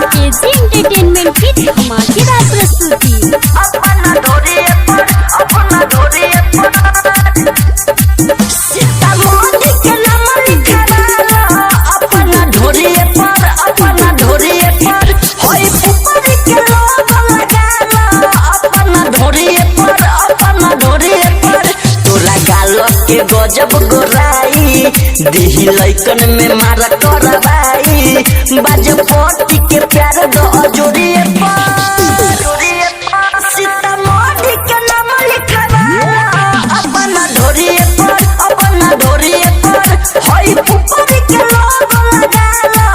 Entertainment की धमाकेदार प्रस्तुति। गजब गोराई दिही लइकन में मारा करवाई बाज पट्टी के प्यार दो जोड़िए सीतामढ़ी के नाम लिखवा अपना ढोरिए पर अपना ढोरिए पर हई पुपरी के लोग लगाला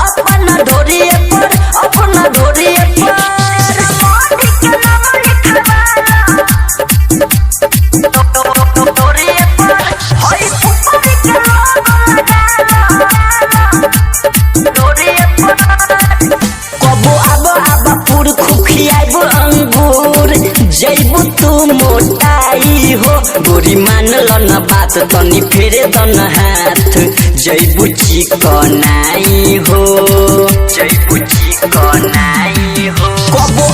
अपना ढोरिए पर अपना ढोरिए पर सीतामढ़ी के नाम लिखवा जैबू तू मोटाई हो गोरी मान लो न बात तनी फेरे दन हाथ जैबू चिकनाई हो जैबू चिकनाई हो कबो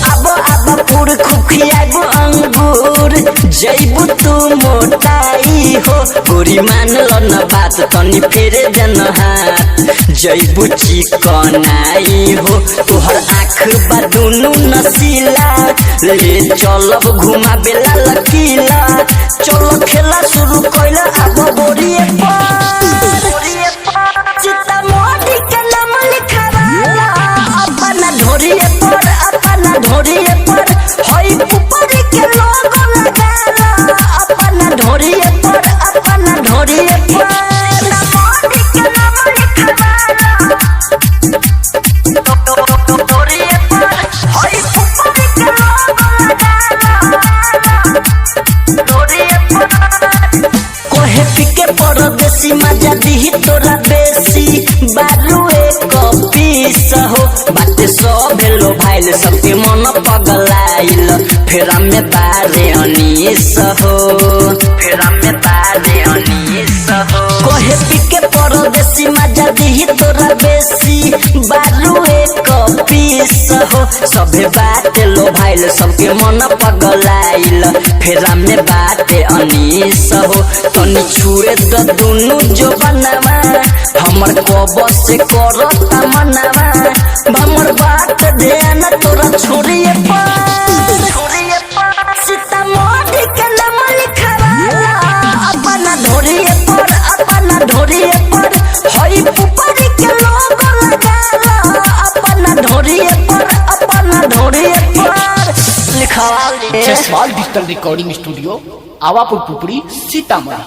अब पूर खुखियाबू अंगूर जैबू तू मोटाई हो गोरी मान लो न बात तनी फेरे दन हाथ जैबू चिकनाई हो तोहर आँख बा दुनू नसीला ले चलब घुमा बेला लकीला चलो खेला शुरू कइला अब बोरिए सीतामढ़ी के नाम लिखवाला अपना ढोरिए पर हई पुपरी के लोग लगाला अपना ढोरिए पर सीतामढ़ी के नाम लिखवाला ढोरिए पर हई पुपरी के कोहे पिके परदेसी मजा दिही तोरा बेसी बारू एक पीस हो बाते सब भेलो भाइल सबके मन पगलाइल फेरा में बारे अनीस हो फेरा में बारे अनीस हो कोहे पिके परदेसी मजा दिही तोरा बेसी बारू एक पीस हो सबे बाते लो भाइल सबके मन पगलाइल फेरा में बाते अनीस हो तनी छुए द दुनु जो बनवा हमर कब से करता मनवा हमर बात ध्यान तोरा छोड़िए सीतामढ़ी के नाम लिखवाला अपना ढोरिए पर हई पुपरी के लोग लगाला अपना ढोरिए पर लिखवा Jaiswal digital recording studio Awapur Pupri Sitamarhi.